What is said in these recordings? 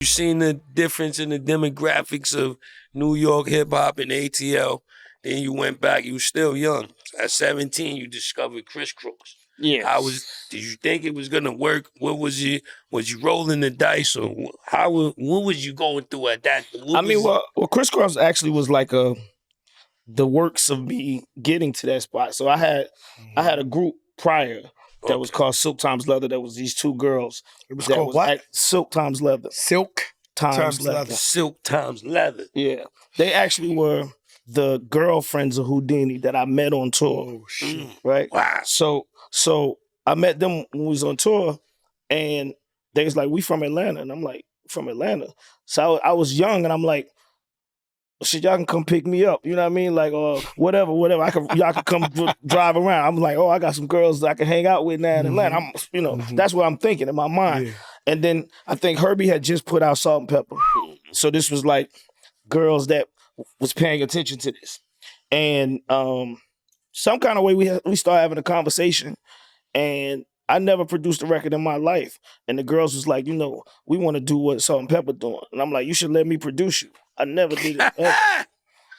You seen the difference in the demographics of New York hip hop and ATL. Then you went back. You were still young. At 17, you discovered Kris Kross. Yeah. Did you think it was gonna work? What was you? Was you rolling the dice, or what was you going through at that? Well, Kris Kross actually was like the works of me getting to that spot. So I had a group prior that was called Silk Times Leather. That was these two girls. It was called what? Silk Times Leather. Silk Times Leather. Silk Times Leather. Yeah. They actually were the girlfriends of Houdini that I met on tour. Oh, shit. Right? Wow. So I met them when we was on tour, and they was like, we from Atlanta. And I'm like, from Atlanta? So I was young, and I'm like, shit, y'all can come pick me up. You know what I mean? Like, whatever. Y'all can come drive around. I'm like, I got some girls that I can hang out with now in Atlanta. That's what I'm thinking in my mind. Yeah. And then I think Herbie had just put out Salt and Pepper. So this was like girls that was paying attention to this. And some kind of way we started having a conversation, and I never produced a record in my life. And the girls was like, we want to do what Salt and Pepper doing. And I'm like, you should let me produce you. I never did it. I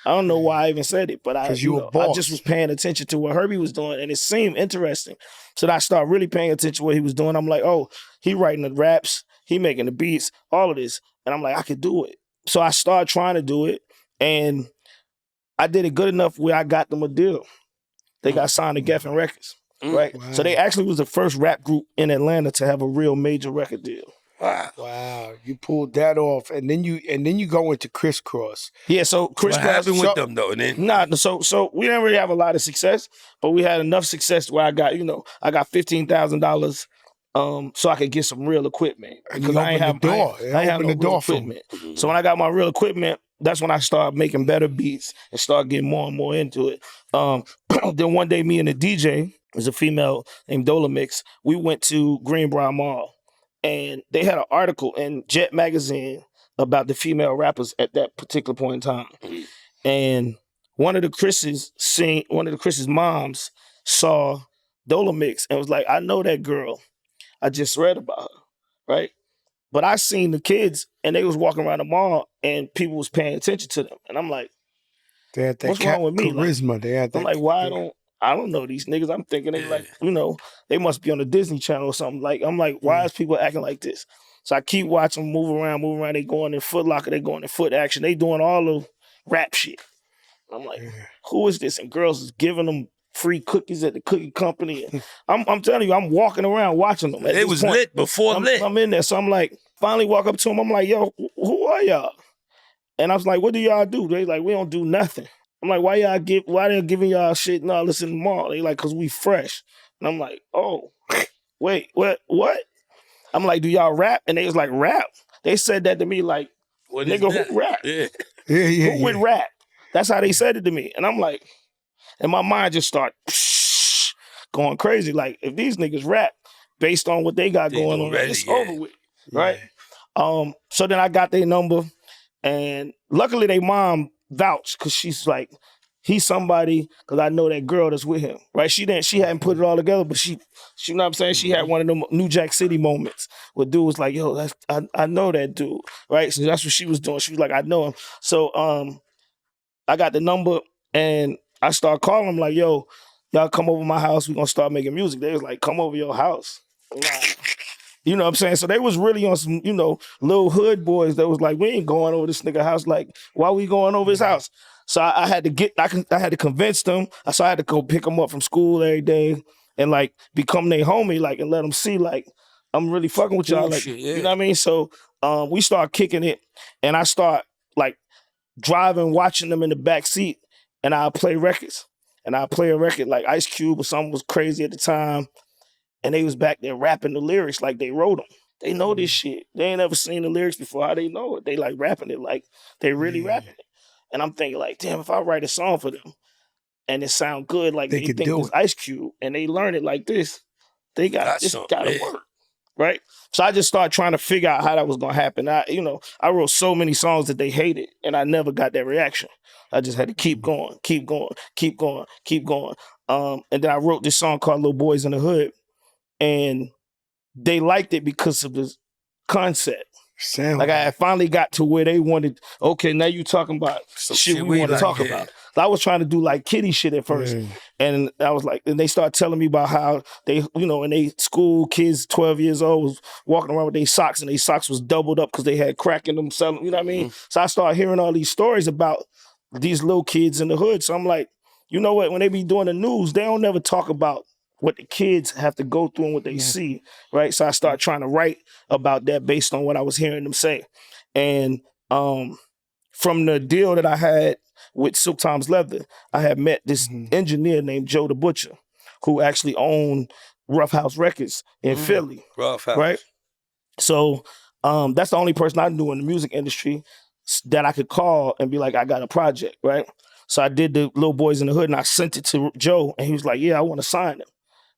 don't know why I even said it, but I just was paying attention to what Herbie was doing, and it seemed interesting. So I started really paying attention to what he was doing. I'm like, he writing the raps, he making the beats, all of this. And I'm like, I could do it. So I started trying to do it, and I did it good enough where I got them a deal. They got signed to Geffen Records, right? Wow. So they actually was the first rap group in Atlanta to have a real major record deal. Wow, you pulled that off, and then you go into Kris Kross. Yeah, so Kris What Kross happened with them though? And then so we didn't really have a lot of success, but we had enough success where I got $15,000, so I could get some real equipment because I ain't have no real equipment. So when I got my real equipment, that's when I started making better beats and started getting more and more into it. Then one day, me and the DJ, was a female named Dolamix, we went to Greenbrier Mall. And they had an article in Jet magazine about the female rappers at that particular point in time. And one of the Chris's moms saw Dolamix and was like, I know that girl. I just read about her, right? But I seen the kids, and they was walking around the mall, and people was paying attention to them. And I'm like, they had that what's wrong with me? Charisma. I'm like, why I don't know these niggas. I'm thinking they like, they must be on the Disney Channel or something. Like, I'm like, why is people acting like this? So I keep watching them move around. They going in Foot Locker, they going in Foot Action. They doing all the rap shit. I'm like, who is this? And girls is giving them free cookies at the cookie company. And I'm telling you, I'm walking around watching them. it was lit before lit. I'm in there. So I'm like, finally walk up to them. I'm like, yo, who are y'all? And I was like, what do y'all do? They like, we don't do nothing. I'm like, why they giving y'all shit and all this in the mall? They like, cause we fresh. And I'm like, oh, wait, what? I'm like, do y'all rap? And they was like, rap? They said that to me like, nigga, who rap? Yeah. Who would rap? That's how they said it to me. And I'm like, and my mind just started going crazy. Like, if these niggas rap based on what they got going on, it's over with, right? So then I got their number, and luckily their mom vouched, because she's like, he's somebody, because I know that girl that's with him, right? She hadn't put it all together, but she you know what I'm saying? She had one of them New Jack City moments where dude was like, yo, I know that dude, right? So that's what she was doing. She was like, I know him. So I got the number, and I started calling him like, yo, y'all come over my house, we gonna start making music. They was like, come over your house. You know what I'm saying? So they was really on some, little hood boys that was like, we ain't going over this nigga house. Like, why we going over his house? So I had to convince them. So I had to go pick them up from school every day and like become their homie, like, and let them see like, I'm really fucking with y'all. Like, you know what I mean? So we start kicking it, and I start like driving, watching them in the back seat, and I'll play records. And I'll play a record like Ice Cube or something was crazy at the time. And they was back there rapping the lyrics like they wrote them. They know this shit. They ain't ever seen the lyrics before. How they know it? They like rapping it like they really rapping it. And I'm thinking like, damn, if I write a song for them and it sound good, like they think it's Ice Cube, and they learn it like this, they got this gotta work, right? So I just started trying to figure out how that was gonna happen. I wrote so many songs that they hated, and I never got that reaction. I just had to keep going. And then I wrote this song called Little Boys in the Hood. And they liked it because of the concept. Like I finally got to where they wanted, okay, now you talking about some shit we want to talk about. I was trying to do like kiddie shit at first. And I was like, and they started telling me about how they, you know, in they school, kids 12 years old was walking around with their socks and their socks was doubled up because they had crack in them selling, you know what I mean? So I started hearing all these stories about these little kids in the hood. So I'm like, you know what, when they be doing the news, they don't never talk about what the kids have to go through and what they see, right? So I started trying to write about that based on what I was hearing them say. And from the deal that I had with Silk Times Leather, I had met this engineer named Joe the Butcher, who actually owned Rough House Records in Philly. Rough House. Right? So that's the only person I knew in the music industry that I could call and be like, I got a project, right? So I did the Little Boys in the Hood and I sent it to Joe and he was like, yeah, I want to sign him.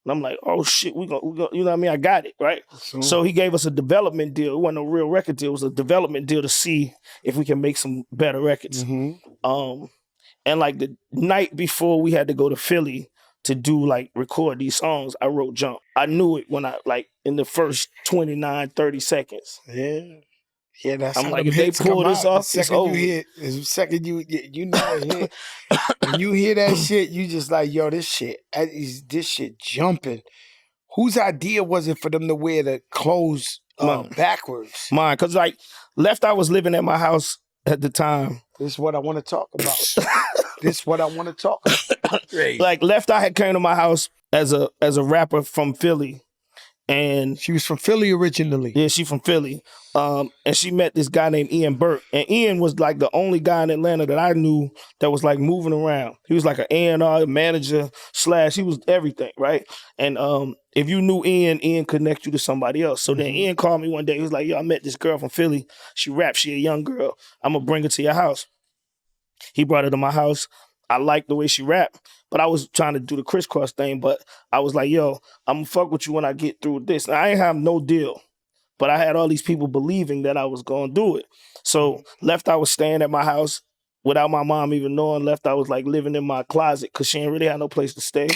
And I'm like, oh shit, we gonna, you know what I mean? I got it, right? So he gave us a development deal. It wasn't a real record deal. It was a development deal to see if we can make some better records. And like the night before we had to go to Philly to do like record these songs, I wrote Jump. I knew it when I like in the first 29, 30 seconds. Yeah, that's I'm how like, them if they hits pull come this out. off, it's over. The second you know it hit. When you hear that shit, you just like, yo, this shit jumping. Whose idea was it for them to wear the clothes backwards? Mine, because like Left Eye was living at my house at the time. This is what I want to talk about. Like Left Eye had came to my house as a rapper from Philly. And she was from Philly originally. Yeah, she from Philly. And she met this guy named Ian Burke. And Ian was like the only guy in Atlanta that I knew that was like moving around. He was like an A&R manager / he was everything, right? And if you knew Ian connect you to somebody else. So then Ian called me one day. He was like, yo, I met this girl from Philly. She raps. She a young girl. I'm going to bring her to your house. He brought her to my house. I liked the way she rapped, but I was trying to do the Kris Kross thing, but I was like, yo, I'm gonna fuck with you when I get through with this. And I ain't have no deal, but I had all these people believing that I was gonna do it. So Left Eye was staying at my house without my mom even knowing. Left Eye was like living in my closet because she didn't really have no place to stay.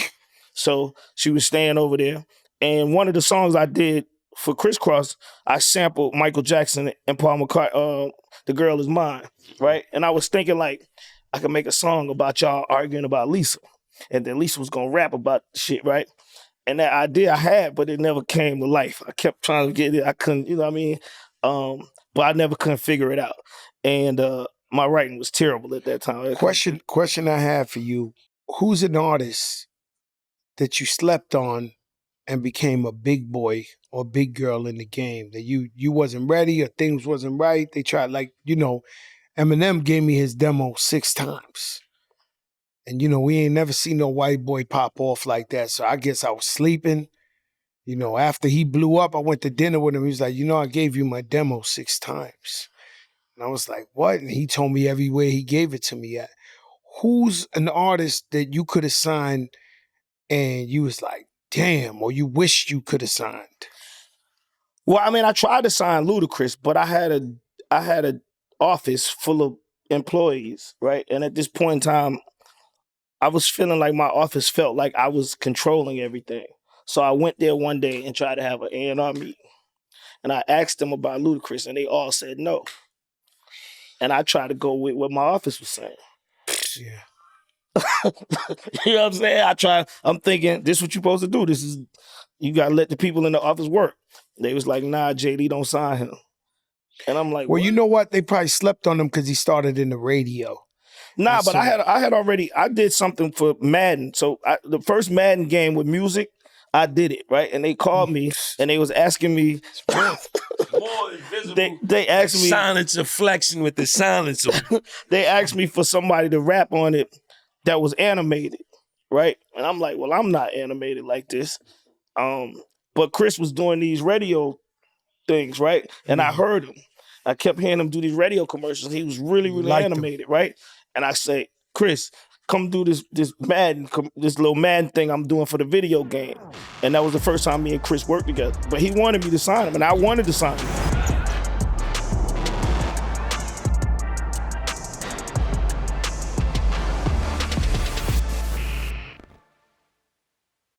So she was staying over there. And one of the songs I did for Kris Kross, I sampled Michael Jackson and Paul McCartney, The Girl Is Mine, right? And I was thinking like, I could make a song about y'all arguing about Lisa. And then Lisa was gonna rap about the shit, right? And that idea I had, but it never came to life. I kept trying to get it. I couldn't, you know what I mean? But I never couldn't figure it out. And my writing was terrible at that time. Question I have for you. Who's an artist that you slept on and became a big boy or big girl in the game? That you wasn't ready or things wasn't right? They tried, like, you know, Eminem gave me his demo 6 times. And, you know, we ain't never seen no white boy pop off like that. So I guess I was sleeping. You know, after he blew up, I went to dinner with him. He was like, you know, I gave you my demo 6 times. And I was like, what? And he told me everywhere he gave it to me at. Who's an artist that you could have signed and you was like, damn, or you wished you could have signed? Well, I mean, I tried to sign Ludacris, but I had a office full of employees, right? And at this point in time, I was feeling like my office felt like I was controlling everything. So I went there one day and tried to have an A&R meeting. And I asked them about Ludacris, and they all said no. And I tried to go with what my office was saying. Yeah. You know what I'm saying? I'm thinking, this is what you're supposed to do. You got to let the people in the office work. They was like, nah, JD, don't sign him. And I'm like, well, what? You know what? They probably slept on him because he started in the radio. Nah, but I did something for Madden. So the first Madden game with music, I did it, right? And they called me and they was asking me. More invisible. They asked me. Silencer flexing with the silencer. They asked me for somebody to rap on it that was animated, right? And I'm like, well, I'm not animated like this. But Chris was doing these radio things, right? And I heard him. I kept hearing him do these radio commercials. He was really, really animated, right? And I say, Chris, come do this little Madden thing I'm doing for the video game. And that was the first time me and Chris worked together. But he wanted me to sign him, and I wanted to sign him.